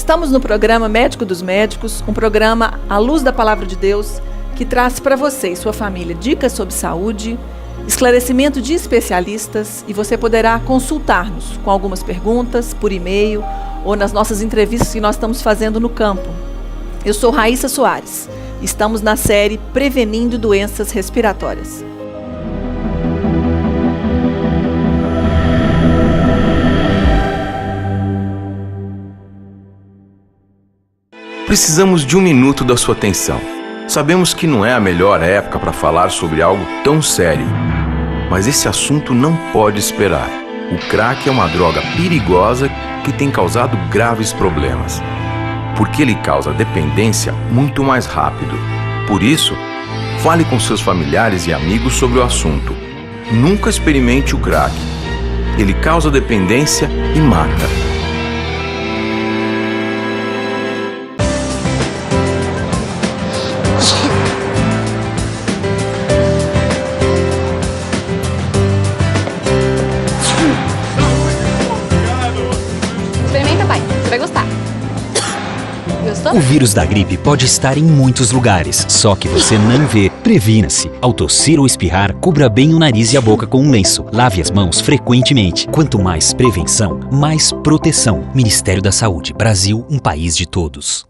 Estamos no programa Médico dos Médicos, um programa à luz da Palavra de Deus, que traz para você e sua família dicas sobre saúde, esclarecimento de especialistas, e você poderá consultar-nos com algumas perguntas por e-mail ou nas nossas entrevistas que nós estamos fazendo no campo. Eu sou Raíssa Soares. Estamos na série Prevenindo Doenças Respiratórias. Precisamos de um minuto da sua atenção. Sabemos que não é a melhor época para falar sobre algo tão sério, mas esse assunto não pode esperar. O crack é uma droga perigosa que tem causado graves problemas, porque ele causa dependência muito mais rápido. Por isso, fale com seus familiares e amigos sobre o assunto. Nunca experimente o crack. Ele causa dependência e mata. O vírus da gripe pode estar em muitos lugares, só que você não vê. Previna-se. Ao tossir ou espirrar, cubra bem o nariz e a boca com um lenço. Lave as mãos frequentemente. Quanto mais prevenção, mais proteção. Ministério da Saúde. Brasil, um país de todos.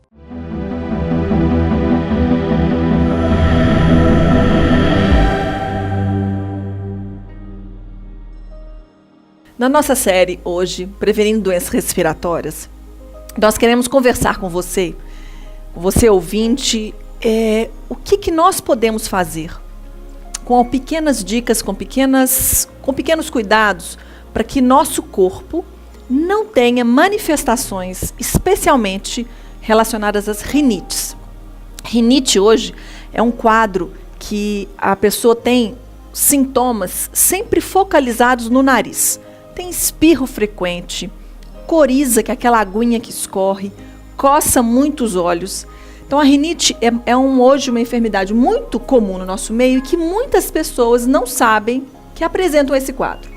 Na nossa série hoje, Prevenindo Doenças Respiratórias, nós queremos conversar com você ouvinte, o que nós podemos fazer com pequenas dicas, com pequenos cuidados, para que nosso corpo não tenha manifestações especialmente relacionadas às rinites. Rinite hoje é um quadro que a pessoa tem sintomas sempre focalizados no nariz. Tem espirro frequente, coriza, que é aquela aguinha que escorre, coça muito os olhos. Então a rinite hoje uma enfermidade muito comum no nosso meio e que muitas pessoas não sabem que apresentam esse quadro.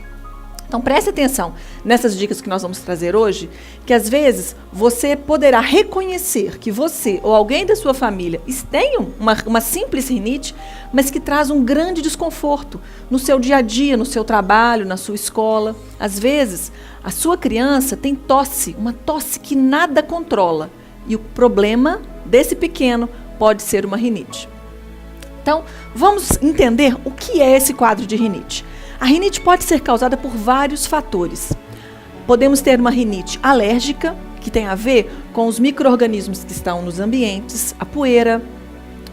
Então preste atenção nessas dicas que nós vamos trazer hoje, que às vezes você poderá reconhecer que você ou alguém da sua família tenham uma simples rinite, mas que traz um grande desconforto no seu dia a dia, no seu trabalho, na sua escola. Às vezes a sua criança tem tosse, uma tosse que nada controla, e o problema desse pequeno pode ser uma rinite. Então vamos entender o que é esse quadro de rinite. A rinite pode ser causada por vários fatores. Podemos ter uma rinite alérgica, que tem a ver com os micro-organismos que estão nos ambientes, a poeira,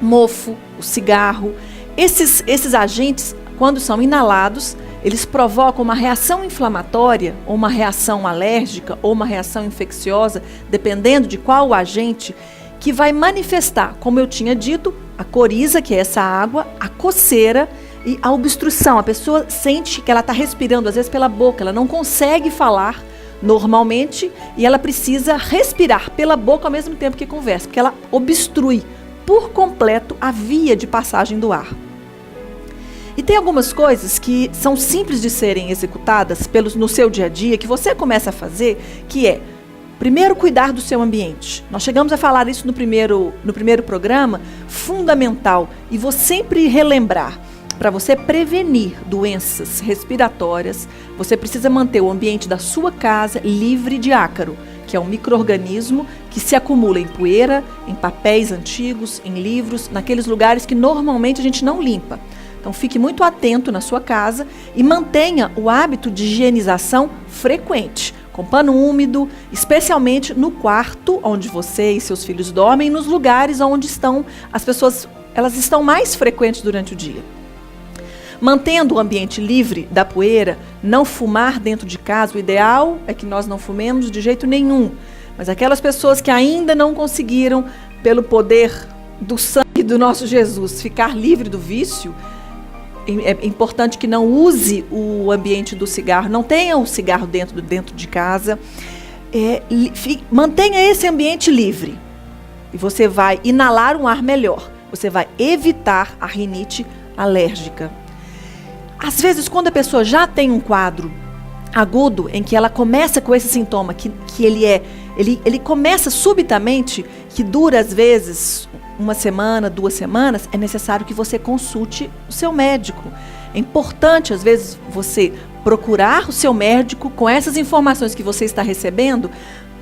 mofo, o cigarro. Esses agentes, quando são inalados, eles provocam uma reação inflamatória, ou uma reação alérgica, ou uma reação infecciosa, dependendo de qual o agente, que vai manifestar, como eu tinha dito, a coriza, que é essa água, a coceira, e a obstrução. A pessoa sente que ela está respirando, às vezes, pela boca. Ela não consegue falar normalmente e ela precisa respirar pela boca ao mesmo tempo que conversa, porque ela obstrui por completo a via de passagem do ar. E tem algumas coisas que são simples de serem executadas no seu dia a dia, que você começa a fazer, que é, primeiro, cuidar do seu ambiente. Nós chegamos a falar isso no primeiro programa, fundamental, e vou sempre relembrar. Para você prevenir doenças respiratórias, você precisa manter o ambiente da sua casa livre de ácaro, que é um micro-organismo que se acumula em poeira, em papéis antigos, em livros, naqueles lugares que normalmente a gente não limpa. Então fique muito atento na sua casa e mantenha o hábito de higienização frequente, com pano úmido, especialmente no quarto onde você e seus filhos dormem, e nos lugares onde as pessoas estão mais frequentes durante o dia. Mantendo o ambiente livre da poeira, não fumar dentro de casa. O ideal é que nós não fumemos de jeito nenhum. Mas aquelas pessoas que ainda não conseguiram, pelo poder do sangue do nosso Jesus, ficar livre do vício, é importante que não use o ambiente do cigarro, não tenha o cigarro dentro de casa. Mantenha esse ambiente livre. E você vai inalar um ar melhor. Você vai evitar a rinite alérgica. Às vezes, quando a pessoa já tem um quadro agudo, em que ela começa com esse sintoma, que ele é Ele começa subitamente, que dura às vezes 1 semana, 2 semanas, é necessário que você consulte o seu médico. É importante, às vezes, você procurar o seu médico com essas informações que você está recebendo,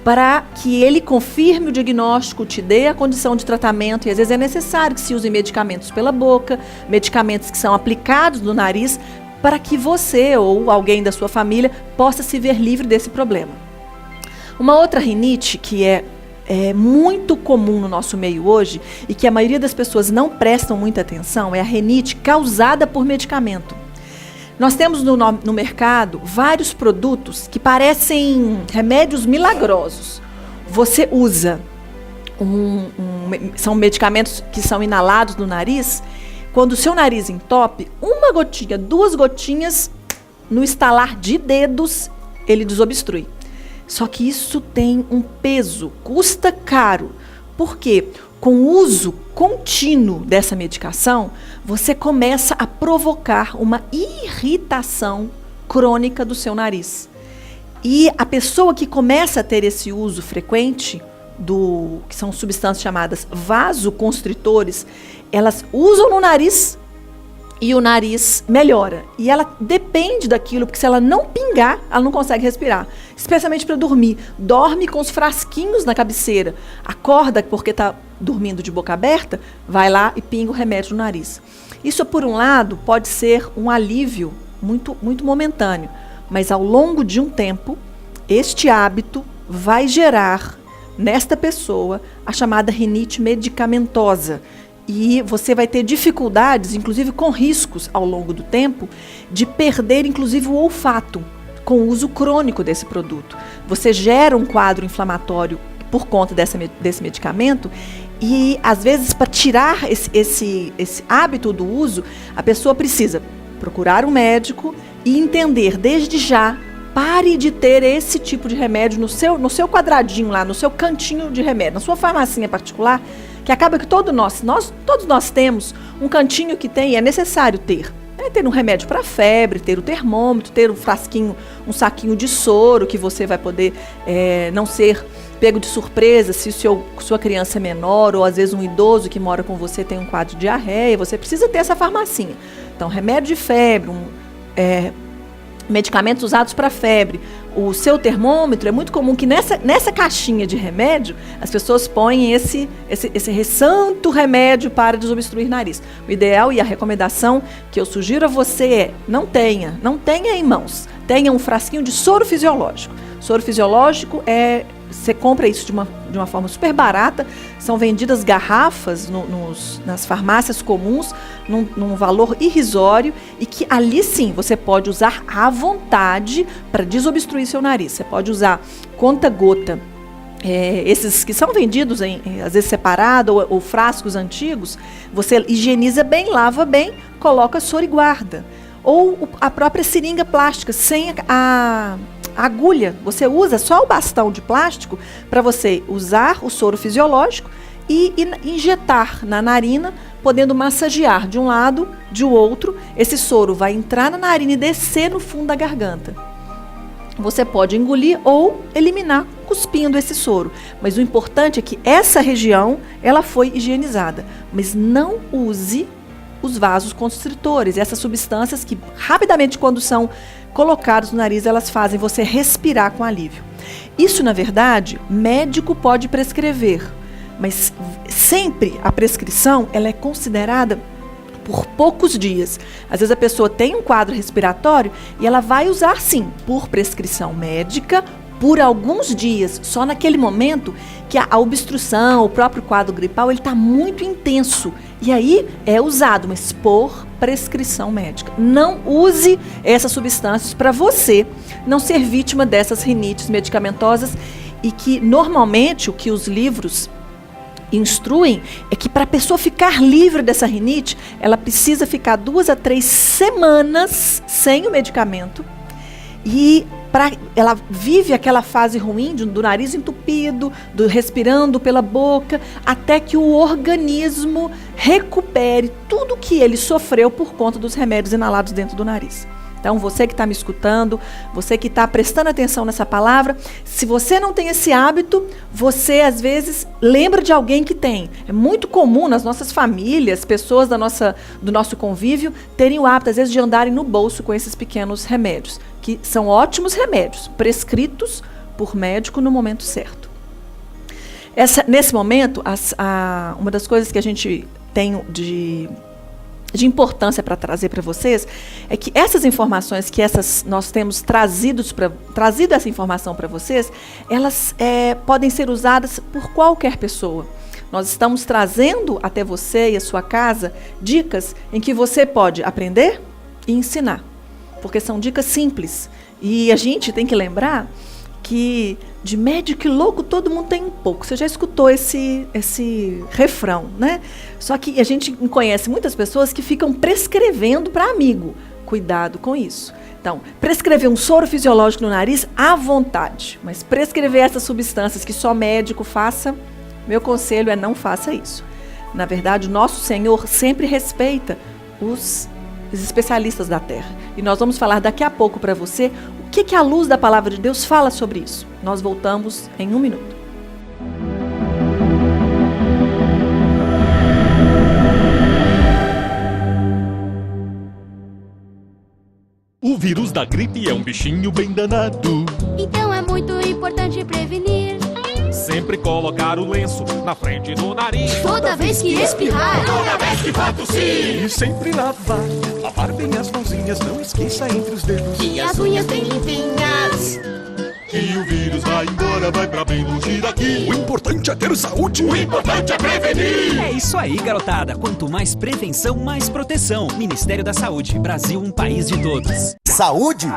para que ele confirme o diagnóstico, te dê a condição de tratamento, e às vezes é necessário que se use medicamentos pela boca, medicamentos que são aplicados no nariz, para que você ou alguém da sua família possa se ver livre desse problema. Uma outra rinite que é muito comum no nosso meio hoje e que a maioria das pessoas não prestam muita atenção é a rinite causada por medicamento. Nós temos no mercado vários produtos que parecem remédios milagrosos. Você usa, são medicamentos que são inalados no nariz, quando o seu nariz entope, 1 gotinha, 2 gotinhas, no estalar de dedos, ele desobstrui. Só que isso tem um peso, custa caro. Por quê? Com o uso contínuo dessa medicação, você começa a provocar uma irritação crônica do seu nariz. E a pessoa que começa a ter esse uso frequente, que são substâncias chamadas vasoconstritores, elas usam no nariz e o nariz melhora. E ela depende daquilo, porque se ela não pingar, ela não consegue respirar. Especialmente para dormir. Dorme com os frasquinhos na cabeceira. Acorda porque está dormindo de boca aberta, vai lá e pinga o remédio no nariz. Isso, por um lado, pode ser um alívio muito, muito momentâneo. Mas ao longo de um tempo, este hábito vai gerar nesta pessoa a chamada rinite medicamentosa. E você vai ter dificuldades, inclusive com riscos ao longo do tempo, de perder inclusive o olfato com o uso crônico desse produto. Você gera um quadro inflamatório por conta desse medicamento e, às vezes, para tirar esse hábito do uso, a pessoa precisa procurar um médico e entender desde já, pare de ter esse tipo de remédio no seu quadradinho lá, no seu cantinho de remédio, na sua farmacinha particular, que acaba que todos nós temos um cantinho que é necessário ter. Ter um remédio para febre, ter o termômetro, ter um frasquinho, um saquinho de soro que você vai poder não ser pego de surpresa se sua criança é menor ou às vezes um idoso que mora com você tem um quadro de diarreia, você precisa ter essa farmacinha. Então, remédio de febre, medicamentos usados para febre, o seu termômetro, é muito comum que nessa caixinha de remédio as pessoas põem esse santo remédio para desobstruir nariz. O ideal e a recomendação que eu sugiro a você não tenha em mãos, tenha um frasquinho de soro fisiológico. Soro fisiológico você compra isso de uma forma super barata, são vendidas garrafas nas farmácias comuns, num valor irrisório, e que ali sim você pode usar à vontade para desobstruir seu nariz. Você pode usar conta-gota, esses que são vendidos às vezes separado ou frascos antigos, você higieniza bem, lava bem, coloca soro e guarda. Ou a própria seringa plástica, sem a agulha, você usa só o bastão de plástico para você usar o soro fisiológico e injetar na narina, podendo massagear de um lado, de outro. Esse soro vai entrar na narina e descer no fundo da garganta. Você pode engolir ou eliminar cuspindo esse soro. Mas o importante é que essa região ela foi higienizada. Mas não use os vasos constritores, essas substâncias que rapidamente, quando são colocados no nariz, elas fazem você respirar com alívio. Isso, na verdade, médico pode prescrever, mas sempre a prescrição ela é considerada por poucos dias. Às vezes a pessoa tem um quadro respiratório e ela vai usar, sim, por prescrição médica, por alguns dias, só naquele momento que a obstrução, o próprio quadro gripal, ele está muito intenso. E aí é usado, mas por prescrição médica. Não use essas substâncias para você não ser vítima dessas rinites medicamentosas, e que normalmente o que os livros instruem é que para a pessoa ficar livre dessa rinite, ela precisa ficar 2 a 3 semanas sem o medicamento, e ela vive aquela fase ruim do nariz entupido, respirando pela boca, até que o organismo recupere tudo que ele sofreu por conta dos remédios inalados dentro do nariz. Então, você que está me escutando, você que está prestando atenção nessa palavra, se você não tem esse hábito, você às vezes lembra de alguém que tem. É muito comum nas nossas famílias, pessoas do nosso convívio, terem o hábito, às vezes, de andarem no bolso com esses pequenos remédios, que são ótimos remédios, prescritos por médico no momento certo. Nesse momento, uma das coisas que a gente tem de importância para trazer para vocês é que essas informações que nós temos trazido essa informação para vocês, elas podem ser usadas por qualquer pessoa. Nós estamos trazendo até você e a sua casa dicas em que você pode aprender e ensinar, porque são dicas simples. E a gente tem que lembrar que de médico e louco todo mundo tem um pouco. Você já escutou esse refrão, né? Só que a gente conhece muitas pessoas que ficam prescrevendo para amigo. Cuidado com isso. Então, prescrever um soro fisiológico no nariz à vontade, mas prescrever essas substâncias que só médico faça, meu conselho é não faça isso. Na verdade, o nosso Senhor sempre respeita os especialistas da terra. E nós vamos falar daqui a pouco para você o que a luz da palavra de Deus fala sobre isso. Nós voltamos em 1 minuto. O vírus da gripe é um bichinho bem danado. Então é muito importante prevenir. Sempre colocar o lenço na frente do nariz. Toda vez que espirrar, Toda vez que vai tossir. E sempre lavar bem as mãozinhas. Não esqueça entre os dedos. e as unhas bem limpinhas. E o vírus vai embora, vai pra bem longe daqui. O importante é ter saúde. O importante é prevenir. É isso aí, garotada. Quanto mais prevenção, mais proteção. Ministério da Saúde. Brasil, um país de todos. Saúde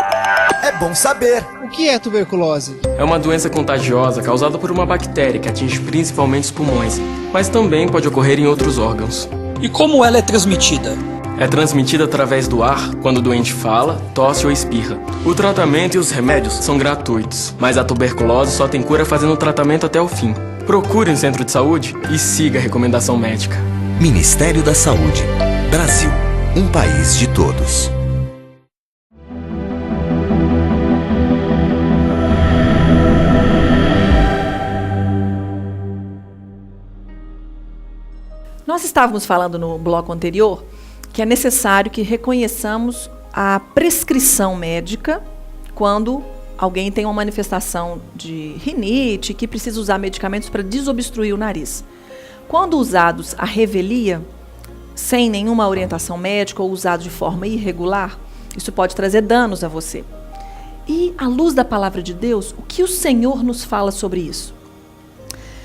é bom saber. O que é tuberculose? É uma doença contagiosa causada por uma bactéria que atinge principalmente os pulmões, mas também pode ocorrer em outros órgãos. E como ela é transmitida? É transmitida através do ar, quando o doente fala, tosse ou espirra. O tratamento e os remédios são gratuitos, mas a tuberculose só tem cura fazendo o tratamento até o fim. Procure um centro de saúde e siga a recomendação médica. Ministério da Saúde. Brasil, um país de todos. Nós estávamos falando no bloco anterior que é necessário que reconheçamos a prescrição médica quando alguém tem uma manifestação de rinite, que precisa usar medicamentos para desobstruir o nariz. Quando usados à revelia, sem nenhuma orientação médica ou usados de forma irregular, isso pode trazer danos a você. E, à luz da palavra de Deus, o que o Senhor nos fala sobre isso?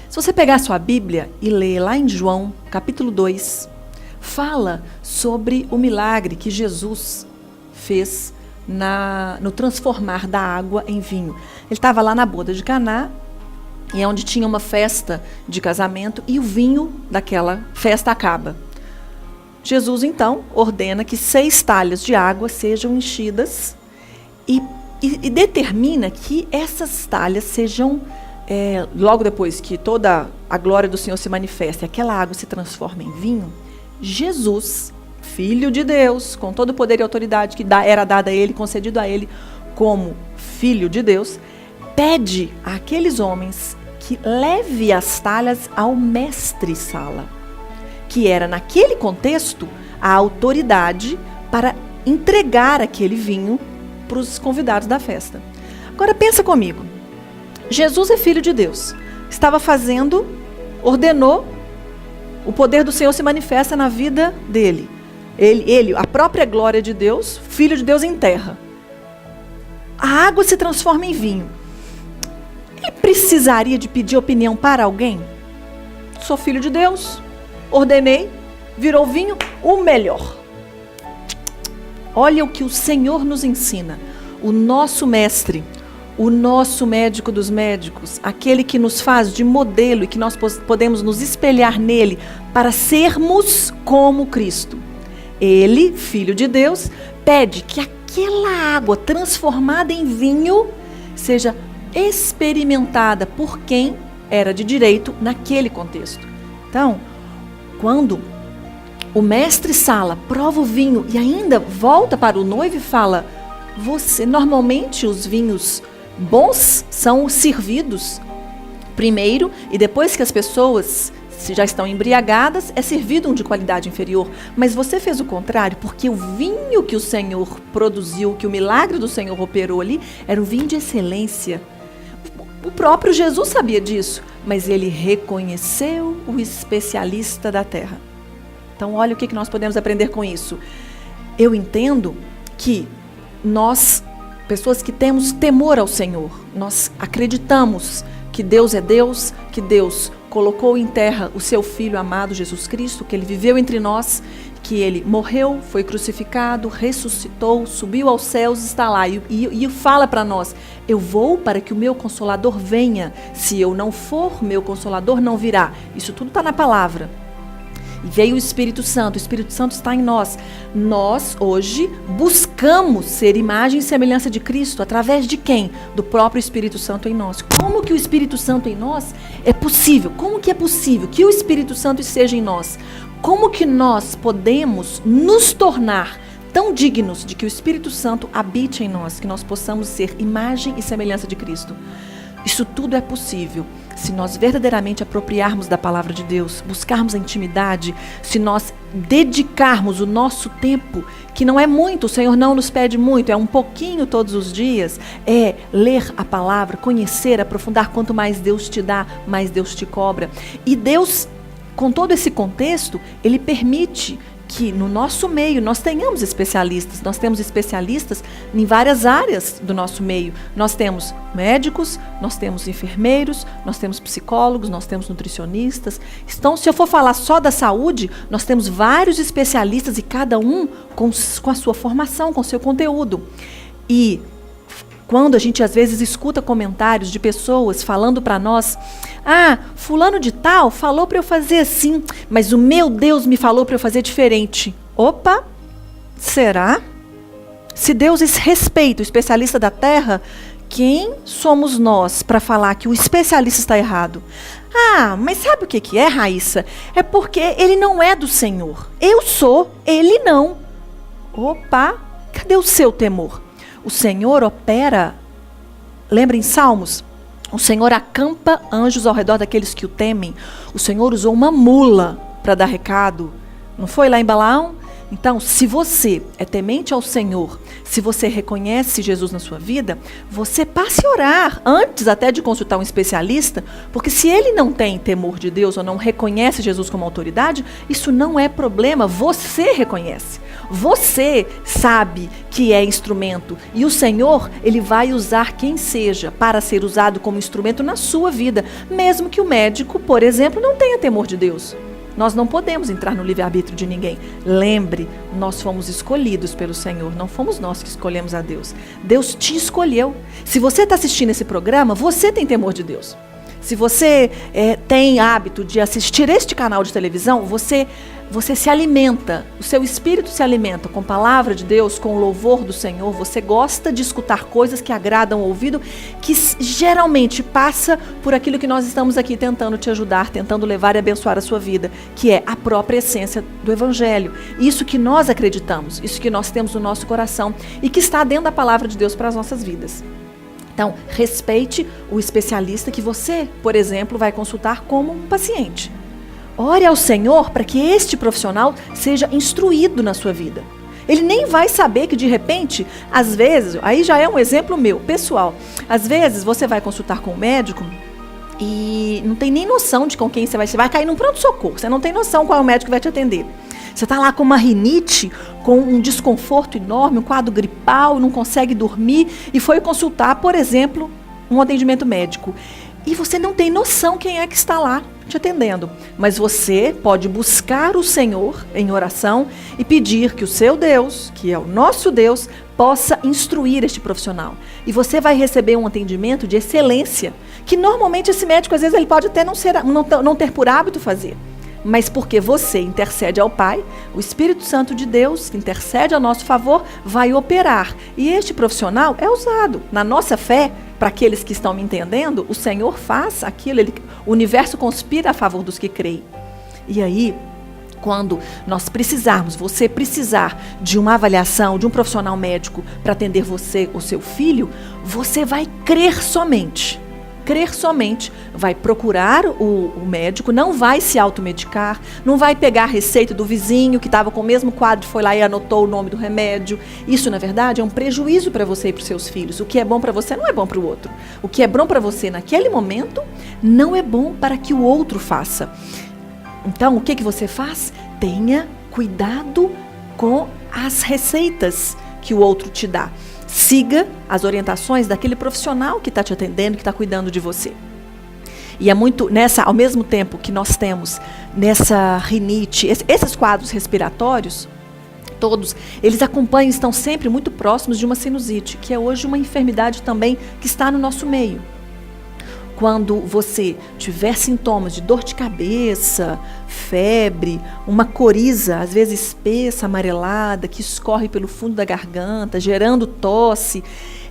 Se você pegar a sua Bíblia e ler lá em João, capítulo 2, fala sobre o milagre que Jesus fez no transformar da água em vinho. Ele estava lá na boda de Caná, e é onde tinha uma festa de casamento, e o vinho daquela festa acaba. Jesus, então, ordena que 6 talhas de água sejam enchidas e determina que essas talhas sejam, logo depois que toda a glória do Senhor se manifesta e aquela água se transforma em vinho, Jesus, Filho de Deus, com todo o poder e autoridade que era dada a ele, concedido a ele como Filho de Deus, pede àqueles homens que leve as talhas ao mestre-sala, que era, naquele contexto, a autoridade para entregar aquele vinho para os convidados da festa. Agora pensa comigo, Jesus é Filho de Deus, ordenou, o poder do Senhor se manifesta na vida dele. Ele, a própria glória de Deus, Filho de Deus em terra. A água se transforma em vinho. Ele precisaria de pedir opinião para alguém? Sou Filho de Deus, ordenei, virou vinho, o melhor. Olha o que o Senhor nos ensina. O nosso mestre, o nosso médico dos médicos, aquele que nos faz de modelo e que nós podemos nos espelhar nele para sermos como Cristo. Ele, Filho de Deus, pede que aquela água transformada em vinho seja experimentada por quem era de direito naquele contexto. Então, quando o mestre-sala prova o vinho e ainda volta para o noivo e fala: Normalmente os vinhos bons são servidos primeiro e depois que as pessoas se já estão embriagadas, é servido um de qualidade inferior. Mas você fez o contrário, porque o vinho que o Senhor produziu, que o milagre do Senhor operou ali, era um vinho de excelência. O próprio Jesus sabia disso, mas ele reconheceu o especialista da terra. Então, olha o que nós podemos aprender com isso. Eu entendo que nós, pessoas que temos temor ao Senhor, nós acreditamos que Deus é Deus, que Deus colocou em terra o seu Filho amado Jesus Cristo, que ele viveu entre nós, que ele morreu, foi crucificado, ressuscitou, subiu aos céus, está lá e fala para nós: eu vou para que o meu Consolador venha. Se eu não for, meu Consolador não virá. Isso tudo está na palavra. E veio o Espírito Santo está em nós. Nós, hoje, buscamos ser imagem e semelhança de Cristo. Através de quem? Do próprio Espírito Santo em nós. Como que o Espírito Santo em nós é possível? Como que é possível que o Espírito Santo esteja em nós? Como que nós podemos nos tornar tão dignos de que o Espírito Santo habite em nós, que nós possamos ser imagem e semelhança de Cristo? Isso tudo é possível se nós verdadeiramente apropriarmos da palavra de Deus, buscarmos a intimidade, se nós dedicarmos o nosso tempo, que não é muito, o Senhor não nos pede muito, é um pouquinho todos os dias, é ler a palavra, conhecer, aprofundar. Quanto mais Deus te dá, mais Deus te cobra. E Deus, com todo esse contexto, Ele permite que no nosso meio nós tenhamos especialistas. Nós temos especialistas em várias áreas do nosso meio. Nós temos médicos, nós temos enfermeiros, nós temos psicólogos, nós temos nutricionistas. Então, se eu for falar só da saúde, nós temos vários especialistas e cada um com a sua formação, com o seu conteúdo. E quando a gente às vezes escuta comentários de pessoas falando para nós: ah, fulano de tal falou para eu fazer assim, mas o meu Deus me falou para eu fazer diferente. Opa, será? Se Deus respeita o especialista da terra, quem somos nós para falar que o especialista está errado? Ah, mas sabe o que é, Raíssa? É porque ele não é do Senhor. Eu sou, ele não. Opa, cadê o seu temor? O Senhor opera, lembra em Salmos? O Senhor acampa anjos ao redor daqueles que o temem. O Senhor usou uma mula para dar recado. Não foi lá em Balaão? Então, se você é temente ao Senhor, se você reconhece Jesus na sua vida, você passe a orar antes até de consultar um especialista, porque se ele não tem temor de Deus ou não reconhece Jesus como autoridade, isso não é problema, você reconhece. Você sabe que é instrumento e o Senhor, Ele vai usar quem seja para ser usado como instrumento na sua vida, mesmo que o médico, por exemplo, não tenha temor de Deus. Nós não podemos entrar no livre-arbítrio de ninguém. Lembre, nós fomos escolhidos pelo Senhor, não fomos nós que escolhemos a Deus. Deus te escolheu. Se você está assistindo esse programa, você tem temor de Deus. Se você tem hábito de assistir este canal de televisão, você se alimenta, o seu espírito se alimenta com a palavra de Deus, com o louvor do Senhor. Você gosta de escutar coisas que agradam o ouvido, que geralmente passa por aquilo que nós estamos aqui tentando te ajudar, tentando levar e abençoar a sua vida, que é a própria essência do Evangelho. Isso que nós acreditamos, isso que nós temos no nosso coração e que está dentro da palavra de Deus para as nossas vidas. Então, respeite o especialista que você, por exemplo, vai consultar como um paciente. Ore ao Senhor para que este profissional seja instruído na sua vida. Ele nem vai saber que de repente, às vezes, aí já é um exemplo meu, pessoal, às vezes você vai consultar com um médico e não tem nem noção de com quem você vai cair num pronto-socorro, você não tem noção qual é o médico que vai te atender. Você está lá com uma rinite, com um desconforto enorme, um quadro gripal, não consegue dormir e foi consultar, por exemplo, um atendimento médico. E você não tem noção quem é que está lá te atendendo. Mas você pode buscar o Senhor em oração e pedir que o seu Deus, que é o nosso Deus, possa instruir este profissional. E você vai receber um atendimento de excelência, que normalmente esse médico, às vezes, ele pode até não ter por hábito fazer. Mas porque você intercede ao Pai, o Espírito Santo de Deus, que intercede a nosso favor, vai operar. E este profissional é usado na nossa fé, para aqueles que estão me entendendo, o Senhor faz aquilo, o universo conspira a favor dos que creem. E aí, Quando nós precisarmos, você precisar de uma avaliação, de um profissional médico para atender você ou seu filho, você vai crer somente. Crer somente, vai procurar o médico, não vai se automedicar, não vai pegar a receita do vizinho que estava com o mesmo quadro, foi lá e anotou o nome do remédio. Isso, na verdade, é um prejuízo para você e para os seus filhos. O que é bom para você não é bom para o outro. O que é bom para você naquele momento não é bom para que o outro faça. Então, o que você faz? Tenha cuidado com as receitas que o outro te dá. Siga as orientações daquele profissional que está te atendendo, que está cuidando de você. E é muito ao mesmo tempo que nós temos nessa rinite, esses quadros respiratórios, todos, eles acompanham, estão sempre muito próximos de uma sinusite, que é hoje uma enfermidade também que está no nosso meio. Quando você tiver sintomas de dor de cabeça, febre, uma coriza, às vezes espessa, amarelada, que escorre pelo fundo da garganta, gerando tosse,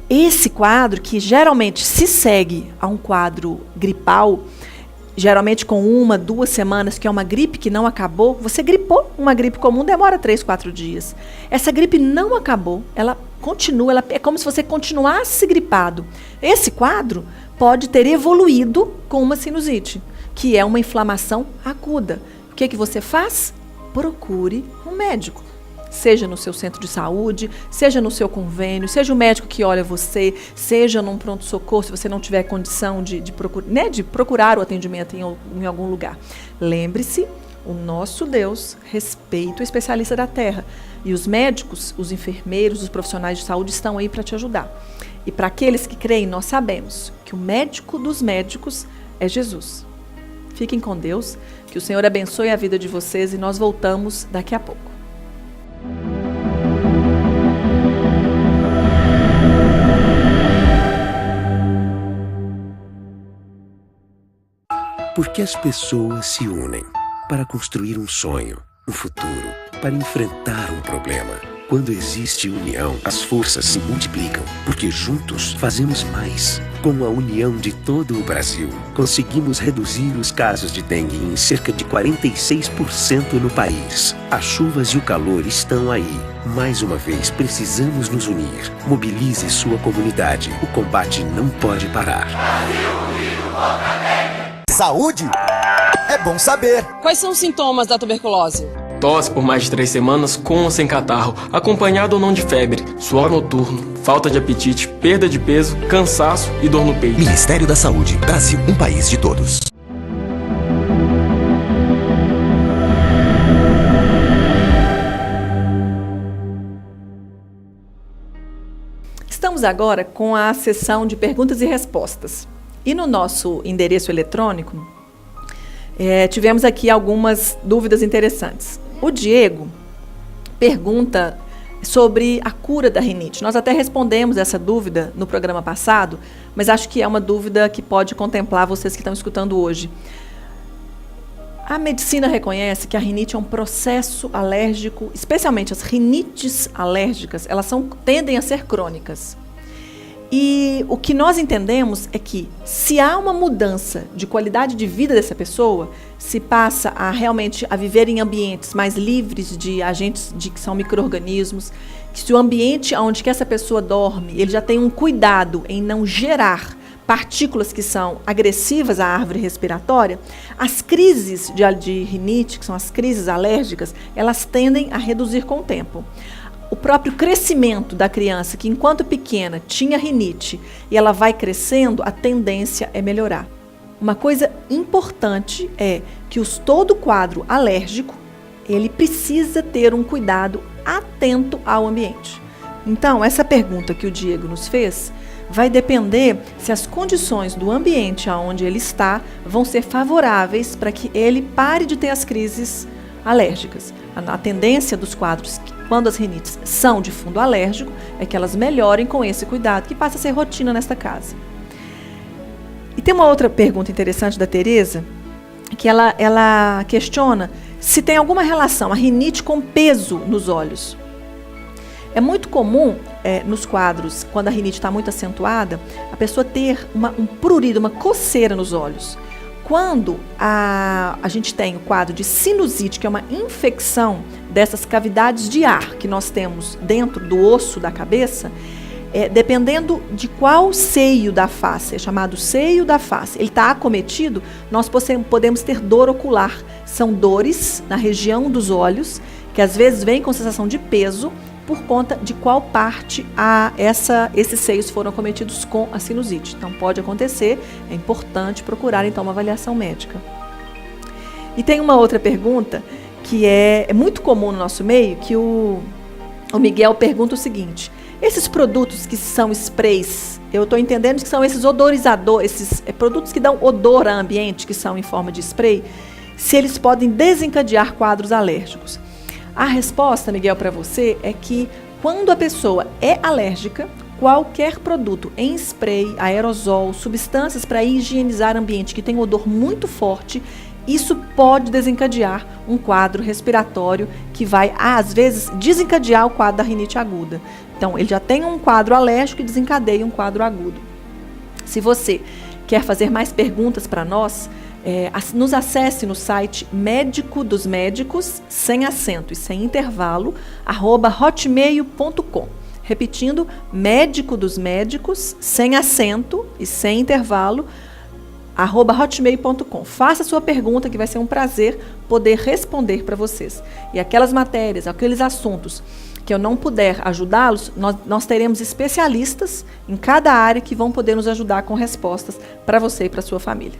esse quadro, que geralmente se segue a um quadro gripal, geralmente com 1, 2 semanas, que é uma gripe que não acabou, você gripou, uma gripe comum demora 3, 4 dias. Essa gripe não acabou, ela continua, é como se você continuasse gripado. Esse quadro pode ter evoluído com uma sinusite, que é uma inflamação aguda. O que você faz? Procure um médico. Seja no seu centro de saúde, seja no seu convênio, seja o médico que olha você, seja num pronto-socorro, se você não tiver condição de procurar o atendimento em algum lugar. Lembre-se, o nosso Deus respeita o especialista da terra. E os médicos, os enfermeiros, os profissionais de saúde estão aí para te ajudar. E para aqueles que creem, nós sabemos que o médico dos médicos é Jesus. Fiquem com Deus, que o Senhor abençoe a vida de vocês e nós voltamos daqui a pouco. Porque as pessoas se unem para construir um sonho, um futuro, para enfrentar um problema. Quando existe união, as forças se multiplicam, porque juntos fazemos mais. Com a união de todo o Brasil, conseguimos reduzir os casos de dengue em cerca de 46% no país. As chuvas e o calor estão aí. Mais uma vez, precisamos nos unir. Mobilize sua comunidade. O combate não pode parar. Saúde é bom saber. Quais são os sintomas da tuberculose? Tosse por mais de 3 semanas com ou sem catarro, acompanhado ou não de febre, suor noturno, falta de apetite, perda de peso, cansaço e dor no peito. Ministério da Saúde, Brasil, um país de todos. Estamos agora com a sessão de perguntas e respostas. E no nosso endereço eletrônico, tivemos aqui algumas dúvidas interessantes. O Diego pergunta sobre a cura da rinite. Nós até respondemos essa dúvida no programa passado, mas acho que é uma dúvida que pode contemplar vocês que estão escutando hoje. A medicina reconhece que a rinite é um processo alérgico, especialmente as rinites alérgicas, elas tendem a ser crônicas. E o que nós entendemos é que se há uma mudança de qualidade de vida dessa pessoa, se passa a realmente a viver em ambientes mais livres de agentes que são micro-organismos, que se o ambiente onde que essa pessoa dorme, ele já tem um cuidado em não gerar partículas que são agressivas à árvore respiratória, as crises de rinite, que são as crises alérgicas, elas tendem a reduzir com o tempo. O próprio crescimento da criança, que enquanto pequena tinha rinite e ela vai crescendo, a tendência é melhorar. Uma coisa importante é que todo quadro alérgico, ele precisa ter um cuidado atento ao ambiente. Então, essa pergunta que o Diego nos fez vai depender se as condições do ambiente onde ele está vão ser favoráveis para que ele pare de ter as crises alérgicas. A tendência dos quadros, quando as rinites são de fundo alérgico, é que elas melhorem com esse cuidado, que passa a ser rotina nesta casa. E tem uma outra pergunta interessante da Tereza, que ela questiona se tem alguma relação a rinite com peso nos olhos. É muito comum, nos quadros, quando a rinite está muito acentuada, a pessoa ter um prurido, uma coceira nos olhos. quando a gente tem o quadro de sinusite, que é uma infecção dessas cavidades de ar que nós temos dentro do osso da cabeça, dependendo de qual seio da face, é chamado seio da face, ele está acometido, nós podemos ter dor ocular. São dores na região dos olhos, que às vezes vem com sensação de peso, por conta de qual parte esses seios foram acometidos com a sinusite. Então pode acontecer, é importante procurar então uma avaliação médica. E tem uma outra pergunta que é muito comum no nosso meio, que o Miguel pergunta o seguinte: esses produtos que são sprays, eu estou entendendo que são esses odorizadores, esses produtos que dão odor ao ambiente, que são em forma de spray, se eles podem desencadear quadros alérgicos. A resposta, Miguel, para você é que quando a pessoa é alérgica, qualquer produto em spray, aerosol, substâncias para higienizar ambiente que tem um odor muito forte, isso pode desencadear um quadro respiratório que vai, às vezes, desencadear o quadro da rinite aguda. Então, ele já tem um quadro alérgico e desencadeia um quadro agudo. Se você quer fazer mais perguntas para nós, nos acesse no site Médico dos Médicos, sem acento e sem intervalo, @hotmail.com. Repetindo, Médico dos Médicos, sem acento e sem intervalo, @hotmail.com. Faça a sua pergunta, que vai ser um prazer poder responder para vocês. E aquelas matérias, aqueles assuntos que eu não puder ajudá-los, nós teremos especialistas em cada área que vão poder nos ajudar com respostas para você e para sua família.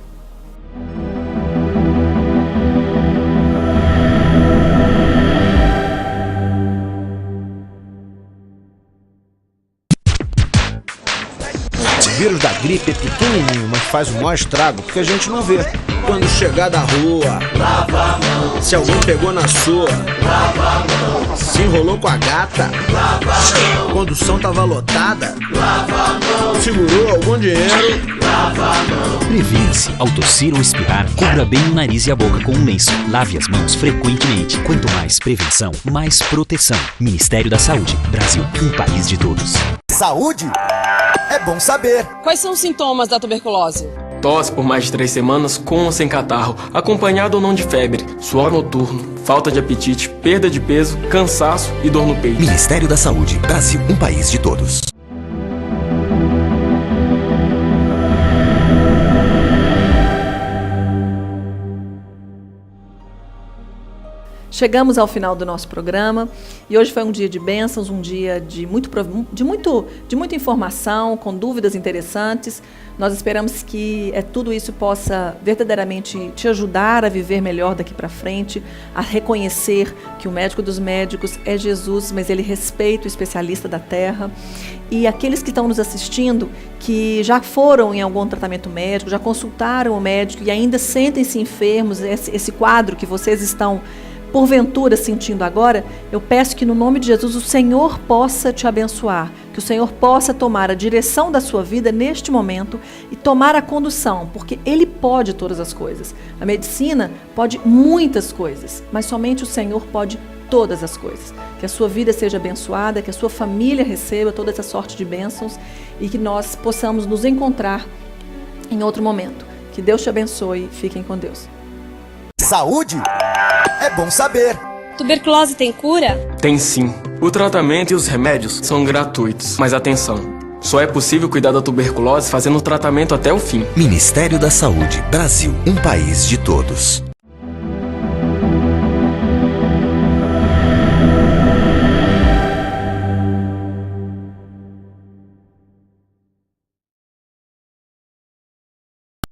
O vírus da gripe é pequenininho, mas faz o maior estrago porque a gente não vê. Quando chegar da rua, lava a mão. Se alguém pegou na sua, lava a mão. Se enrolou com a gata, lava a mão. Condução tava lotada, lava a mão. Segurou algum dinheiro, lava a mão. Previna-se. Ao tossir ou espirrar, cubra bem o nariz e a boca com um lenço. Lave as mãos frequentemente. Quanto mais prevenção, mais proteção. Ministério da Saúde. Brasil, um país de todos. Saúde é bom saber. Quais são os sintomas da tuberculose? Tosse por mais de 3 semanas com ou sem catarro, acompanhado ou não de febre, suor noturno, falta de apetite, perda de peso, cansaço e dor no peito. Ministério da Saúde. Brasil, um país de todos. Chegamos ao final do nosso programa e hoje foi um dia de bênçãos, um dia de muita informação, com dúvidas interessantes. Nós esperamos que tudo isso possa verdadeiramente te ajudar a viver melhor daqui para frente, a reconhecer que o médico dos médicos é Jesus, mas ele respeita o especialista da terra. E aqueles que estão nos assistindo, que já foram em algum tratamento médico, já consultaram o médico e ainda sentem-se enfermos, esse quadro que vocês estão porventura sentindo agora, eu peço que no nome de Jesus o Senhor possa te abençoar, que o Senhor possa tomar a direção da sua vida neste momento e tomar a condução, porque Ele pode todas as coisas. A medicina pode muitas coisas, mas somente o Senhor pode todas as coisas. Que a sua vida seja abençoada, que a sua família receba toda essa sorte de bênçãos e que nós possamos nos encontrar em outro momento. Que Deus te abençoe. Fiquem com Deus. Saúde é bom saber. Tuberculose tem cura? Tem sim. O tratamento e os remédios são gratuitos. Mas atenção, só é possível cuidar da tuberculose fazendo o tratamento até o fim. Ministério da Saúde. Brasil, um país de todos.